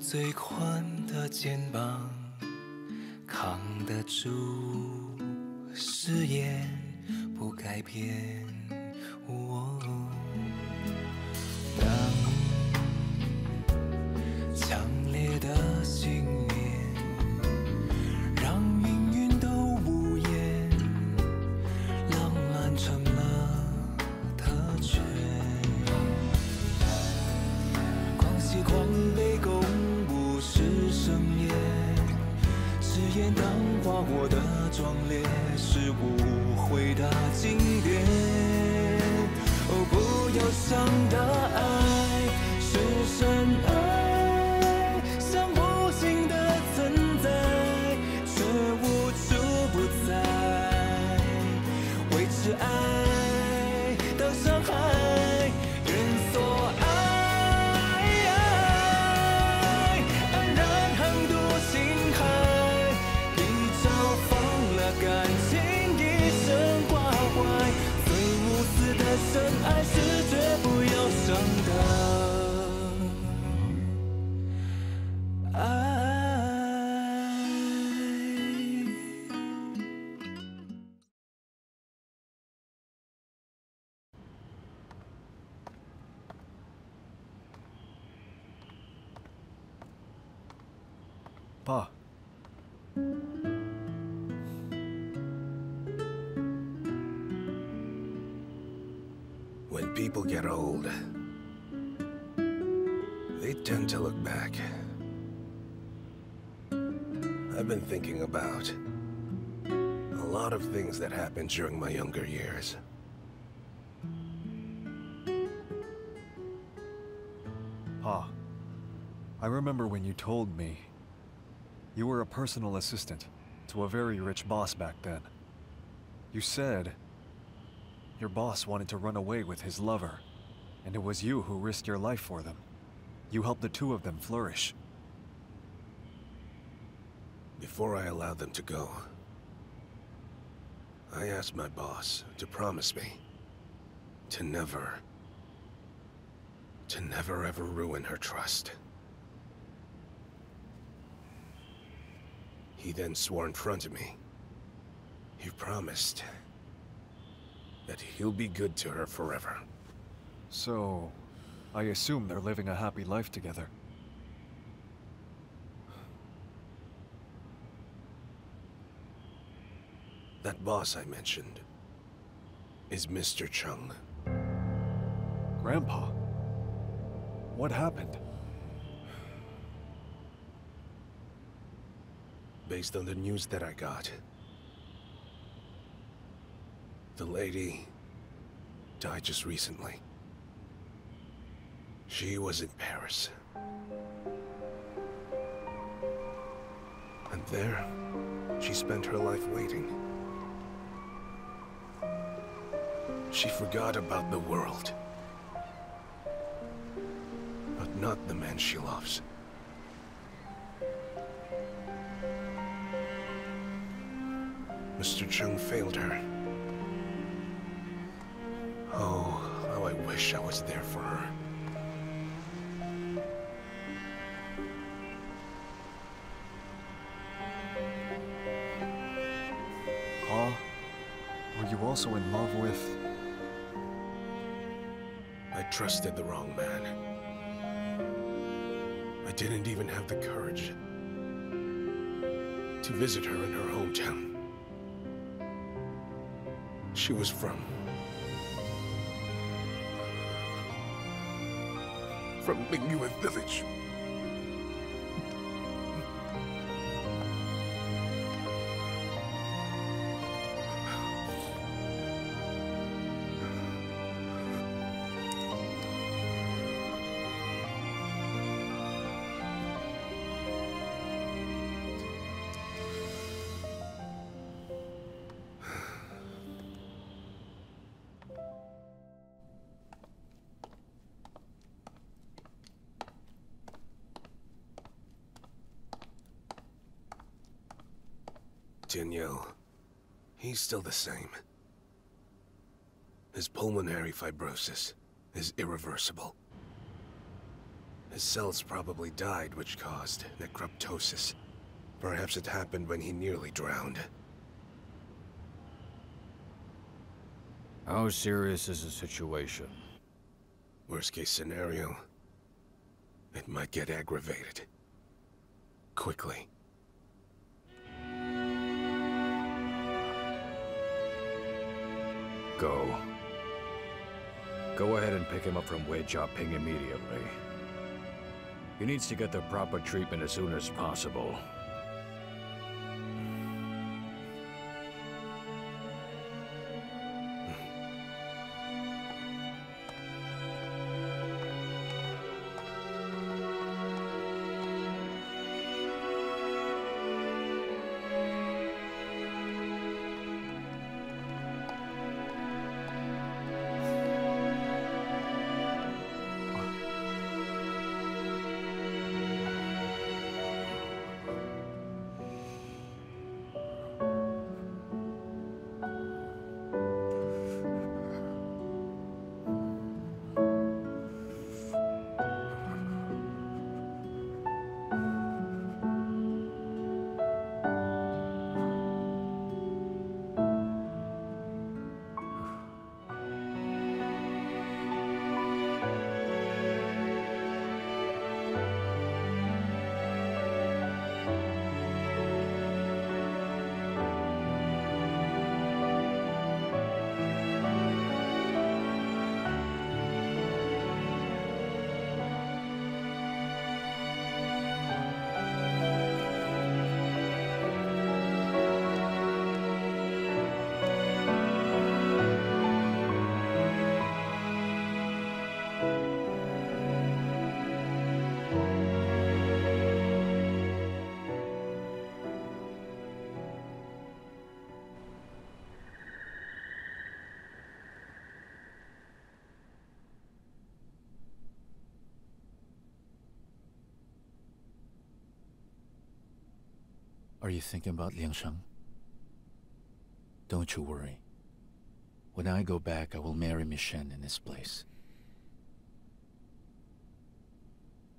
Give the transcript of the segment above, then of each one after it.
最宽的肩膀，扛得住誓言，不改变。当强烈的信念让命运都无言，浪漫成了特权。狂喜狂悲共舞是盛宴，誓言当花火的壮烈，是无悔的经典。哦，不要想的爱是深爱，像无形的存在，却无处不在，维持爱的伤害，愿所爱。安然横渡星海，一朝放了感情，一生挂怀。最无私的深爱是绝不要伤的爱。爸。 When people get old, they tend to look back. I've been thinking about a lot of things that happened during my younger years. Pa, I remember when you told me you were a personal assistant to a very rich boss back then. You said your boss wanted to run away with his lover, and it was you who risked your life for them. You helped the two of them flourish. Before I allowed them to go, I asked my boss to promise me to never ever ruin her trust. He then swore in front of me. He promised that he'll be good to her forever. So, I assume they're living a happy life together. That boss I mentioned is Mr. Chung. Grandpa, what happened? Based on the news that I got, the lady died just recently. She was in Paris. And there, she spent her life waiting. She forgot about the world. But not the man she loves. Mr. Chung failed her. Oh, how I wish I was there for her. Pa, were you also in love with... I trusted the wrong man. I didn't even have the courage to visit her in her hometown. She was from Lingyue village. Tianyu, he's still the same. His pulmonary fibrosis is irreversible. His cells probably died, which caused necroptosis. Perhaps it happened when he nearly drowned. How serious is the situation? Worst case scenario, it might get aggravated. Quickly. Go. Go ahead and pick him up from Wei Jiaping immediately. He needs to get the proper treatment as soon as possible. Are you thinking about Liangsheng? Don't you worry. When I go back, I will marry Miss Shen in his place.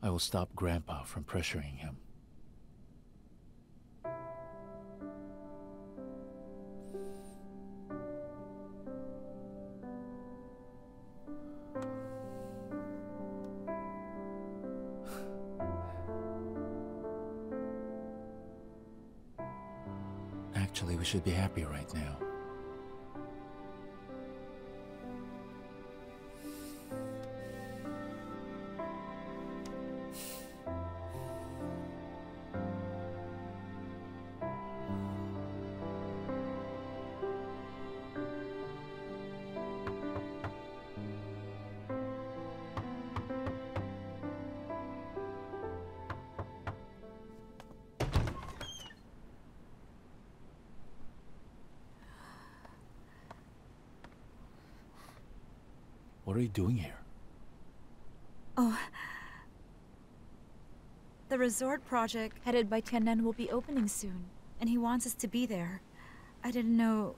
I will stop Grandpa from pressuring him. Actually, we should be happy right now. What are you doing here? Oh. The resort project headed by Tianyu will be opening soon, and he wants us to be there. I didn't know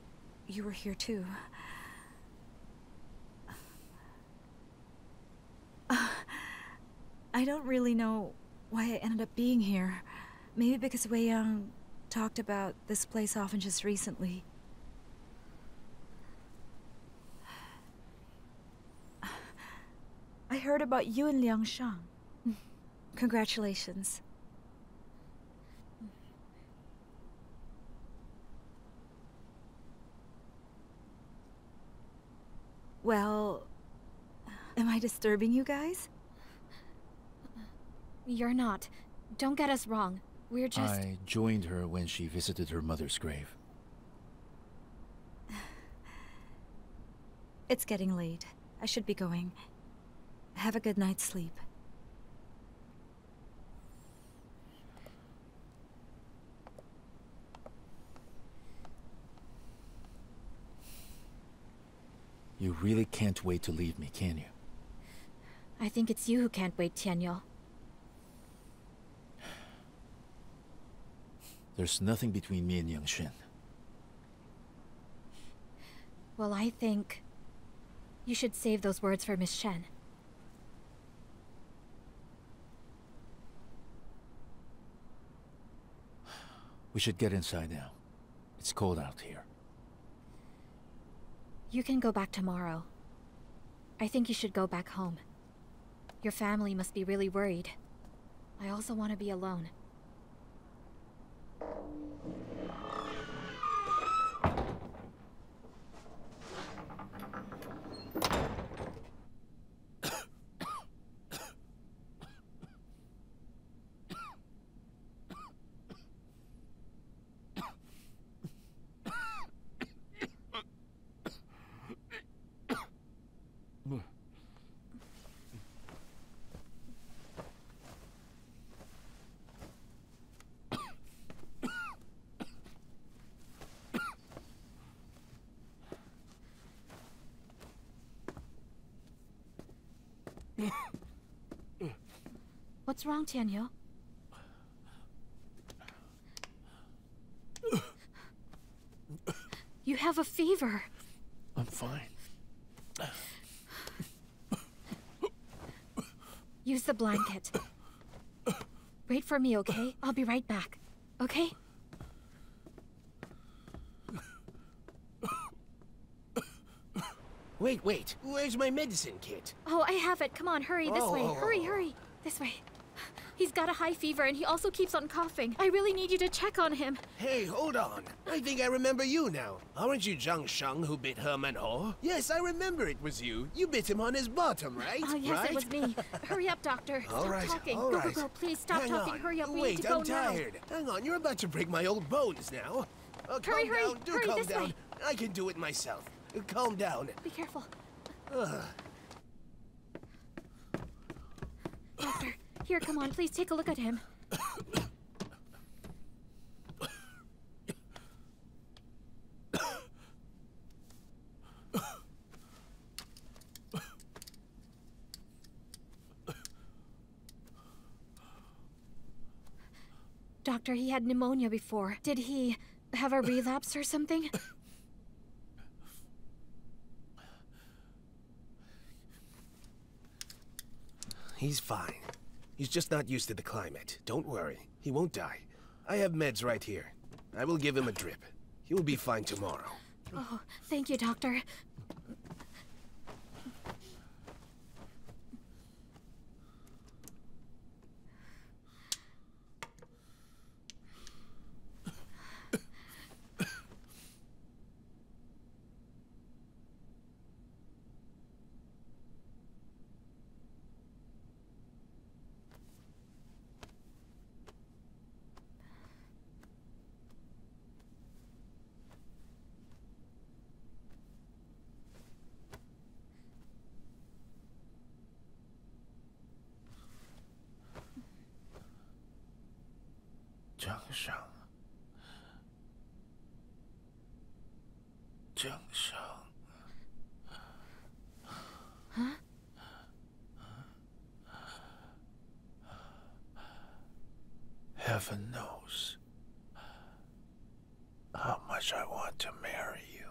you were here too. I don't really know why I ended up being here. Maybe because Wei Yang talked about this place often just recently. I heard about you and Liangsheng. Congratulations. Well, am I disturbing you guys? You're not. Don't get us wrong. We're just... I joined her when she visited her mother's grave. It's getting late. I should be going. Have a good night's sleep. You really can't wait to leave me, can you? I think it's you who can't wait, Tianyu. There's nothing between me and Yangshen. Well, I think you should save those words for Miss Shen. We should get inside now. It's cold out here. You can go back tomorrow. I think you should go back home. Your family must be really worried. I also want to be alone. What's wrong, Tianyu? You have a fever. I'm fine. Use the blanket. Wait for me, okay? I'll be right back. Okay? Wait. Where's my medicine kit? Oh, I have it. Come on, hurry. This way. Hurry. This way. He's got a high fever and he also keeps on coughing. I really need you to check on him. Hey, hold on. I think I remember you now. Aren't you Zhang Sheng who bit Herman Ho? Yes, I remember it was you. You bit him on his bottom, right? Oh, yes, right? it was me. Hurry up, doctor. Stop talking. all right. Go. Please stop Hang talking. on. Hurry up. We Wait, need to go I'm tired. now. Hang on, you're about to break my old bones now. Calm Hurry. down. Do Hurry, calm this down. way. I can do it myself. Calm down. Be careful. Doctor, here, come on. Please take a look at him. Doctor, he had pneumonia before. Did he have a relapse or something? He's fine. He's just not used to the climate. Don't worry. He won't die. I have meds right here. I will give him a drip. He will be fine tomorrow. Oh, thank you, doctor. Zhang Sheng. Huh? Heaven knows how much I want to marry you.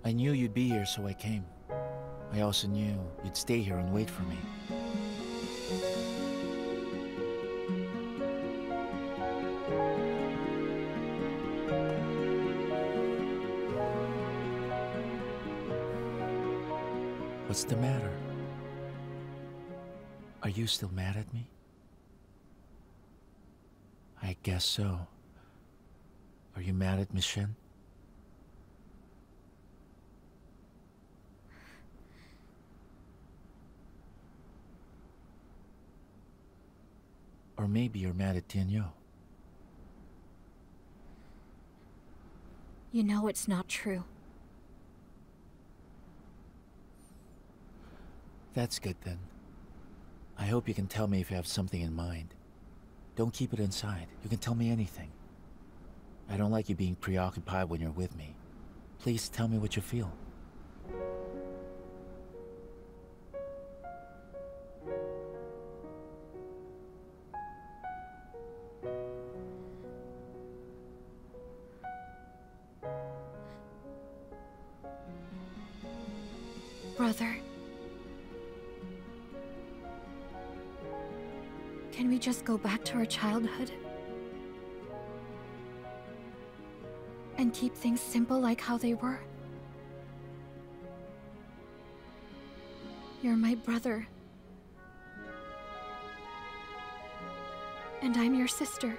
I knew you'd be here, so I came. I also knew you'd stay here and wait for me. What's the matter? Are you still mad at me? I guess so. Are you mad at Miss Shen? Or maybe you're mad at Tianyu. You know it's not true. That's good then. I hope you can tell me if you have something in mind. Don't keep it inside. You can tell me anything. I don't like you being preoccupied when you're with me. Please tell me what you feel. Brother. Can we just go back to our childhood? And keep things simple like how they were? You're my brother. And I'm your sister.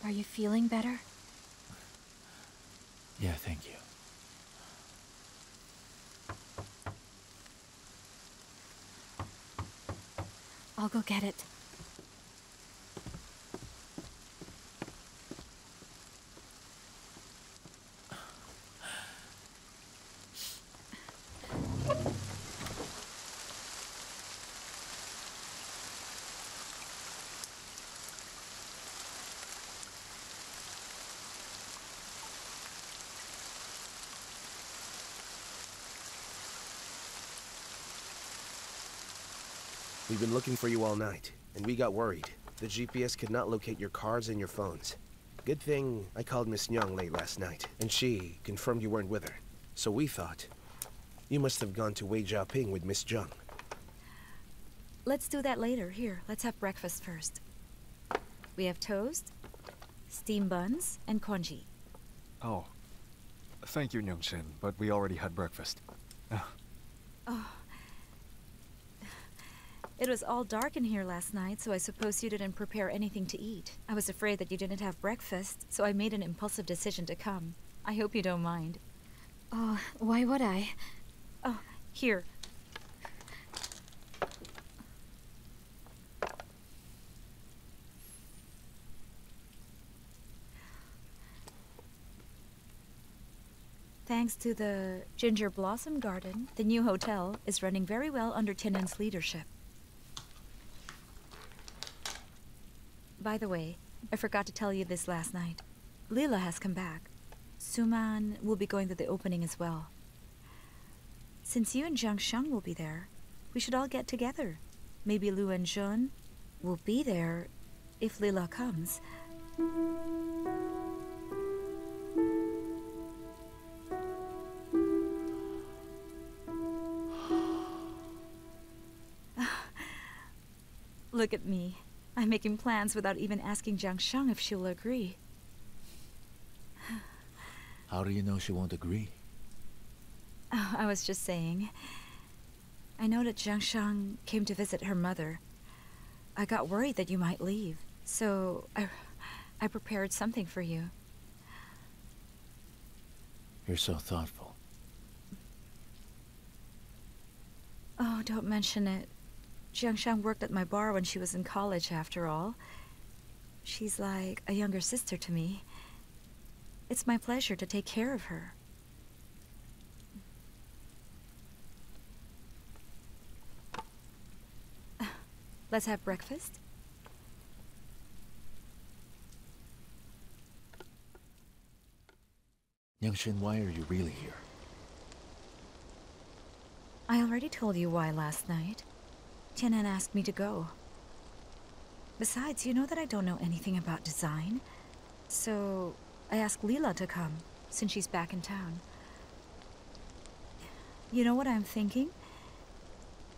Are you feeling better? Yeah, thank you. I'll go get it. We've been looking for you all night, and we got worried. The GPS could not locate your cars and your phones. Good thing I called Miss Young late last night, and she confirmed you weren't with her. So we thought you must have gone to Wei Jiaping with Miss Zheng. Let's do that later. Here, let's have breakfast first. We have toast, steamed buns, and congee. Oh. Thank you, Nyung-shin, but we already had breakfast. Oh. It was all dark in here last night, so I suppose you didn't prepare anything to eat. I was afraid that you didn't have breakfast, so I made an impulsive decision to come. I hope you don't mind. Oh, why would I? Oh, here. Thanks to the Ginger Blossom Garden, the new hotel is running very well under Tiannen's leadership. By the way, I forgot to tell you this last night. Leela has come back. Suman will be going to the opening as well. Since you and Jiang Sheng will be there, we should all get together. Maybe Lu and Jun will be there if Leela comes. Look at me. I'm making plans without even asking Jiang Sheng if she'll agree. How do you know she won't agree? Oh, I was just saying. I know that Jiang Sheng came to visit her mother. I got worried that you might leave, so I prepared something for you. You're so thoughtful. Oh, don't mention it. Jiang Sheng worked at my bar when she was in college, after all. She's like a younger sister to me. It's my pleasure to take care of her. Let's have breakfast. Youngshin, why are you really here? I already told you why last night. Tianyan asked me to go. Besides, you know that I don't know anything about design. So I asked Leela to come, since she's back in town. You know what I'm thinking?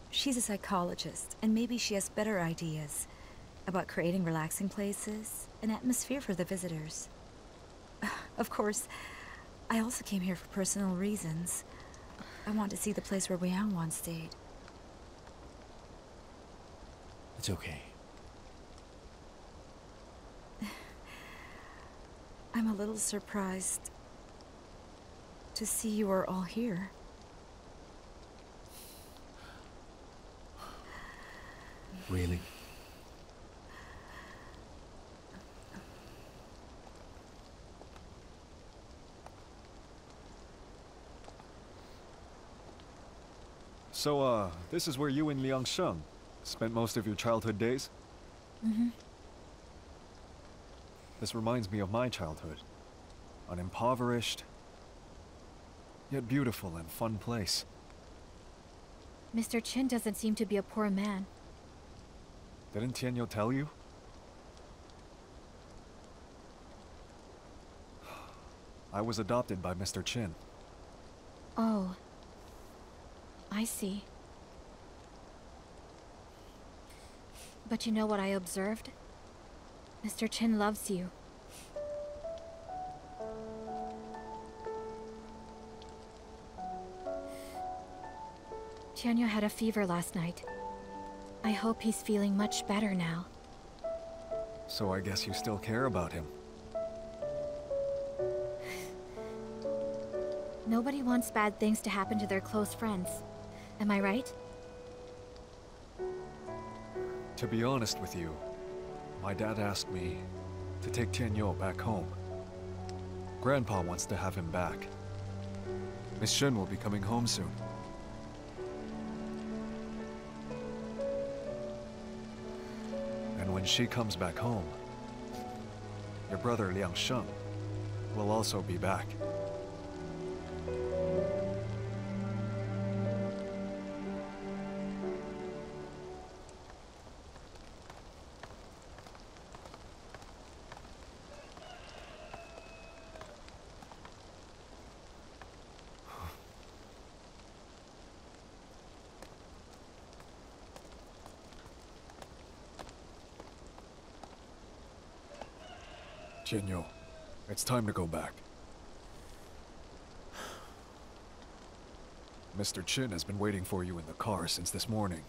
She's a psychologist, and maybe she has better ideas about creating relaxing places, an atmosphere for the visitors. Of course, I also came here for personal reasons. I want to see the place where Weiyang once stayed. It's okay. I'm a little surprised to see you are all here. Really? So, this is where you and Liang Sheng spent most of your childhood days? Mm-hmm. This reminds me of my childhood. An impoverished, yet beautiful and fun place. Mr. Chin doesn't seem to be a poor man. Didn't Tianyu tell you? I was adopted by Mr. Chin. Oh. I see. But you know what I observed? Mr. Chin loves you. Tianyu had a fever last night. I hope he's feeling much better now. So I guess you still care about him. Nobody wants bad things to happen to their close friends. Am I right? To be honest with you, my dad asked me to take Tianyu back home. Grandpa wants to have him back. Miss Shen will be coming home soon. And when she comes back home, your brother Liang Sheng will also be back. Tianyu, it's time to go back. Mr. Chin has been waiting for you in the car since this morning.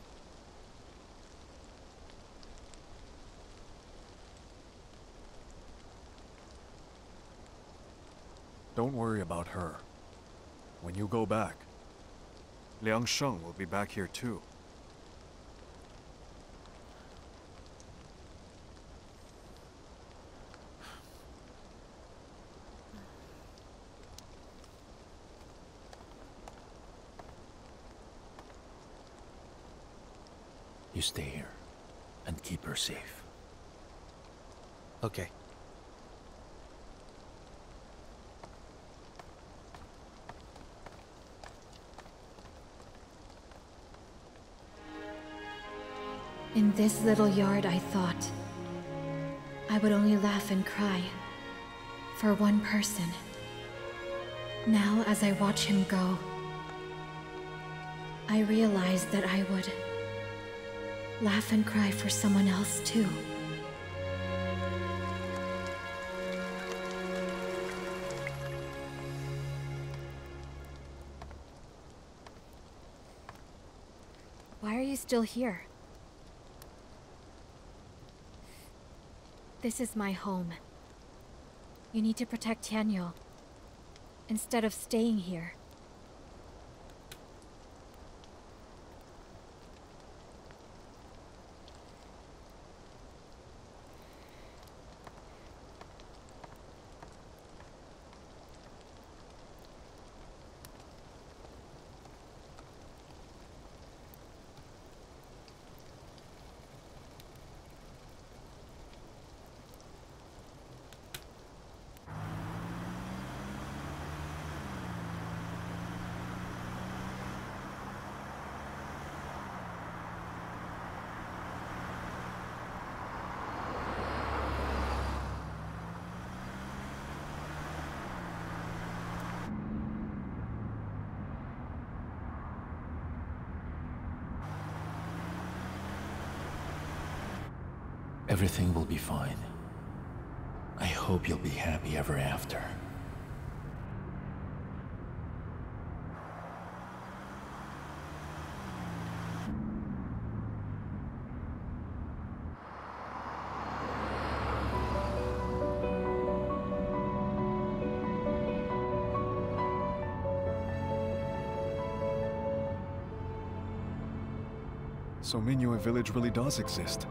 Don't worry about her. When you go back, Liang Sheng will be back here too. You stay here and keep her safe. Okay. In this little yard, I thought I would only laugh and cry for one person. Now, as I watch him go, I realize that I would laugh and cry for someone else too. Why are you still here? This is my home. You need to protect Tianyu instead of staying here. Everything will be fine. I hope you'll be happy ever after. So Minyue village really does exist.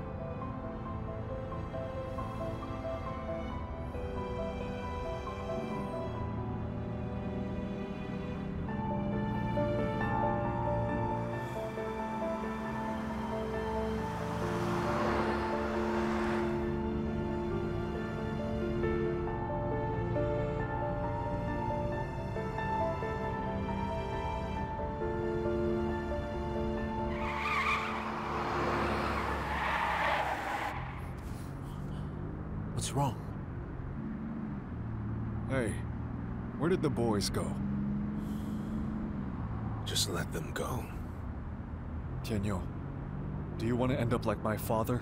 What's wrong? Hey, where did the boys go? Just let them go. Tianyu, do you want to end up like my father?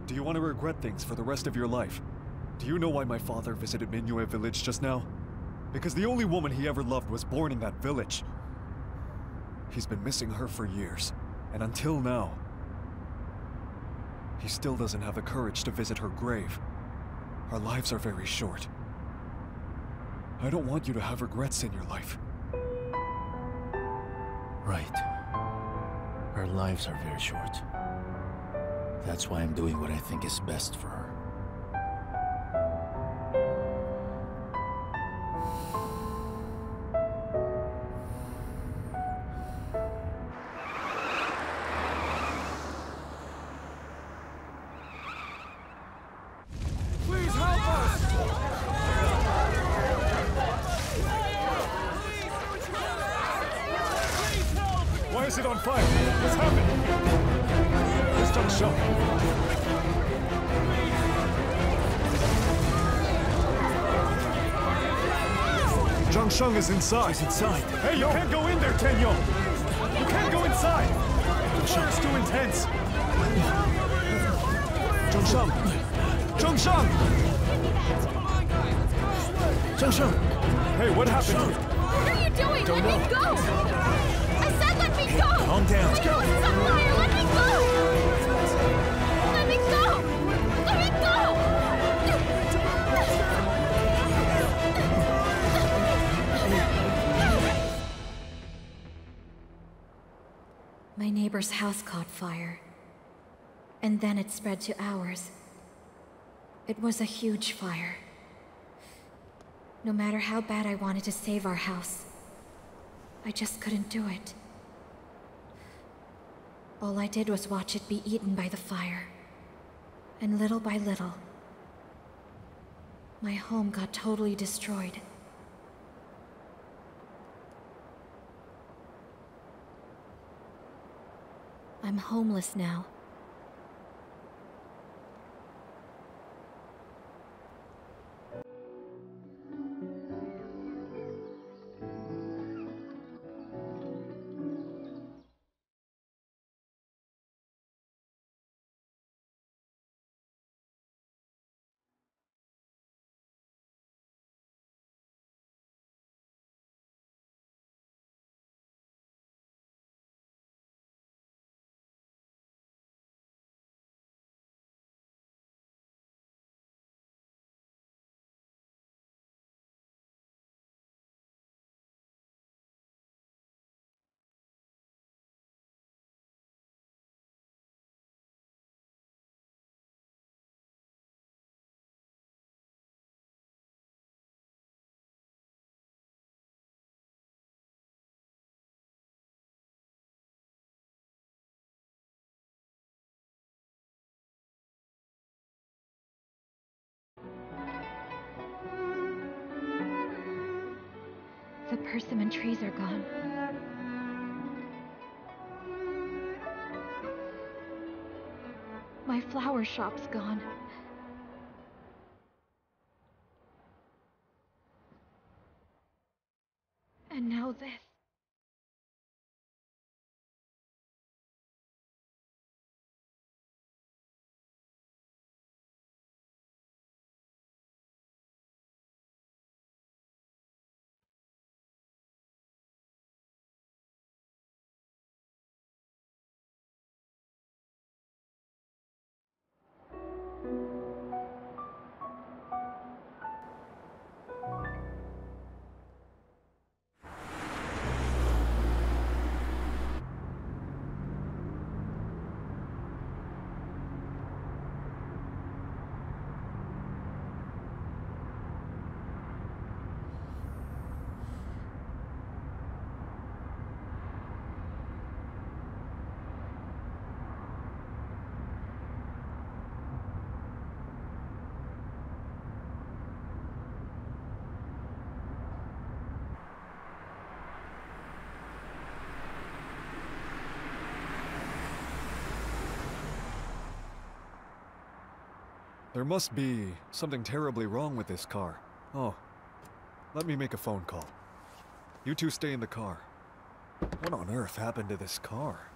Do you want to regret things for the rest of your life? Do you know why my father visited Minyue village just now? Because the only woman he ever loved was born in that village. He's been missing her for years, and until now, he still doesn't have the courage to visit her grave. Our lives are very short. I don't want you to have regrets in your life. Right. Our lives are very short. That's why I'm doing what I think is best for her. Why is it on fire? What's happened? Where's Chung? Chung is inside. He's inside. Hey, you can't go in there, Tianyu! You can't go inside! The fire's too intense! Chung! Hey, what happened? What are you doing? Don't Let know. me go! I said let me go! Calm down. Let's go! It's on fire! Let me go! Let me go! Let me go! My neighbor's house caught fire. And then it spread to ours. It was a huge fire. No matter how bad I wanted to save our house, I just couldn't do it. All I did was watch it be eaten by the fire. And little by little, My home got totally destroyed. I'm homeless now. The persimmon trees are gone. My flower shop's gone. And now this. There must be something terribly wrong with this car. Oh, let me make a phone call. You two stay in the car. What on earth happened to this car?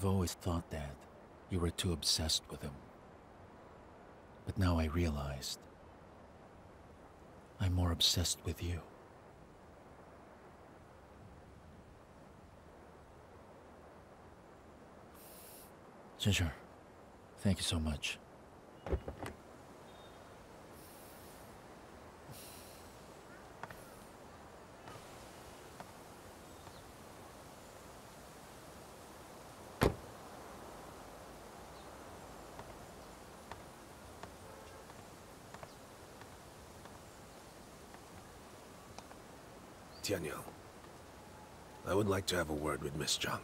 I've always thought that you were too obsessed with him. But now I realized I'm more obsessed with you. Ginger, thank you so much. Tianyu, I would like to have a word with Miss Chung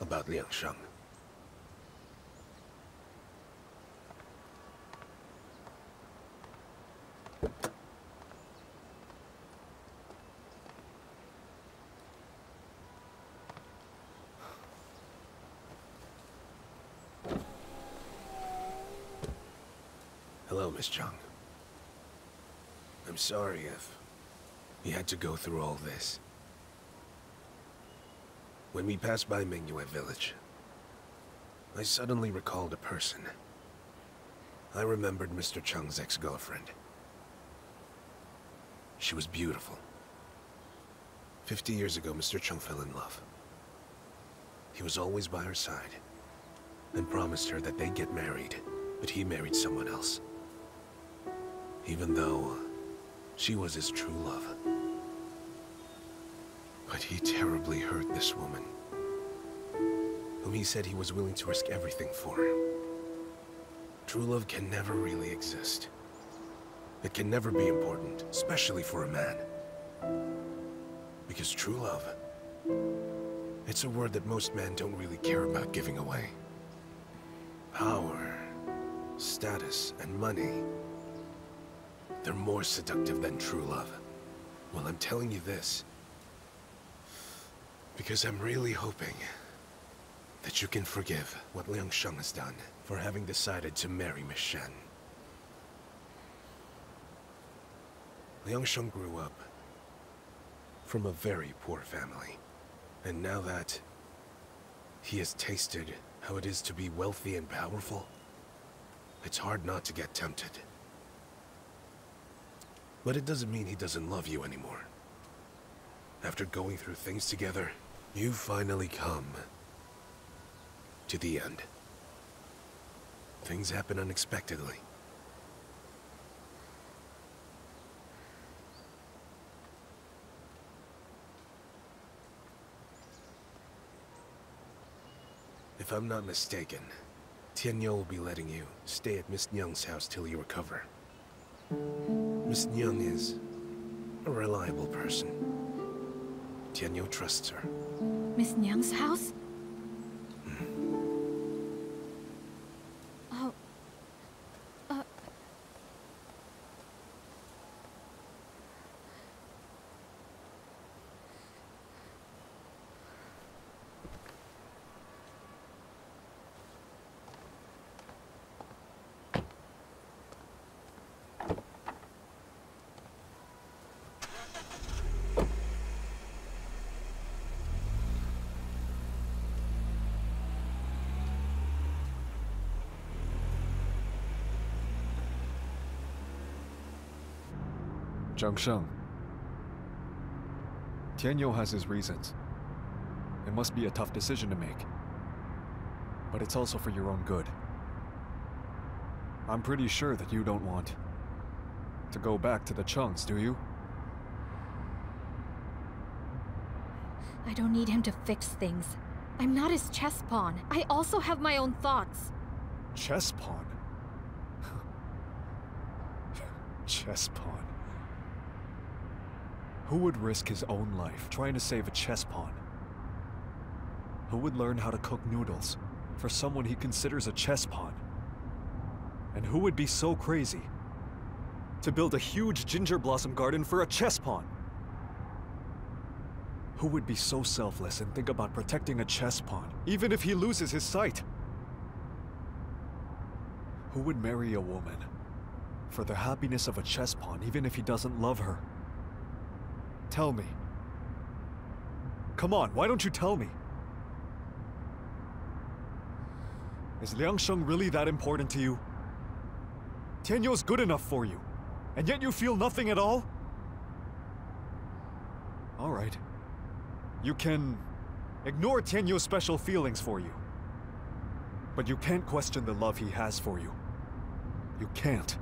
about Liang Sheng. Hello, Miss Chung. I'm sorry if you had to go through all this. When we passed by Mingyue village, I suddenly recalled a person. I remembered Mr. Chung's ex-girlfriend. She was beautiful. 50 years ago, Mr. Chung fell in love. He was always by her side, and promised her that they'd get married, but he married someone else. Even though she was his true love. But he terribly hurt this woman, whom he said he was willing to risk everything for. True love can never really exist. It can never be important, especially for a man. Because true love, it's a word that most men don't really care about giving away. Power, status, and money, they're more seductive than true love. Well, I'm telling you this because I'm really hoping that you can forgive what Liang Sheng has done for having decided to marry Miss Shen. Liang Sheng grew up from a very poor family, and now that he has tasted how it is to be wealthy and powerful, it's hard not to get tempted. But it doesn't mean he doesn't love you anymore. After going through things together, you've finally come to the end. Things happen unexpectedly. If I'm not mistaken, Tianyu will be letting you stay at Miss Nyang's house till you recover. Miss Nyang is a reliable person. Tianyu trusts her. Miss Nyang's house? Oh... Zhangsheng. Tianyu has his reasons. It must be a tough decision to make. But it's also for your own good. I'm pretty sure that you don't want to go back to the Chungs, do you? I don't need him to fix things. I'm not his chess pawn. I also have my own thoughts. Chess pawn? Chess pawn. Who would risk his own life trying to save a chess pawn? Who would learn how to cook noodles for someone he considers a chess pawn? And who would be so crazy to build a huge ginger blossom garden for a chess pawn? Who would be so selfless and think about protecting a chess pawn, even if he loses his sight? Who would marry a woman for the happiness of a chess pawn, even if he doesn't love her? Tell me. Come on, why don't you tell me? Is Liang Sheng really that important to you? Tianyu's good enough for you, and yet you feel nothing at all? Alright. You can ignore Tianyu's special feelings for you. But you can't question the love he has for you. You can't.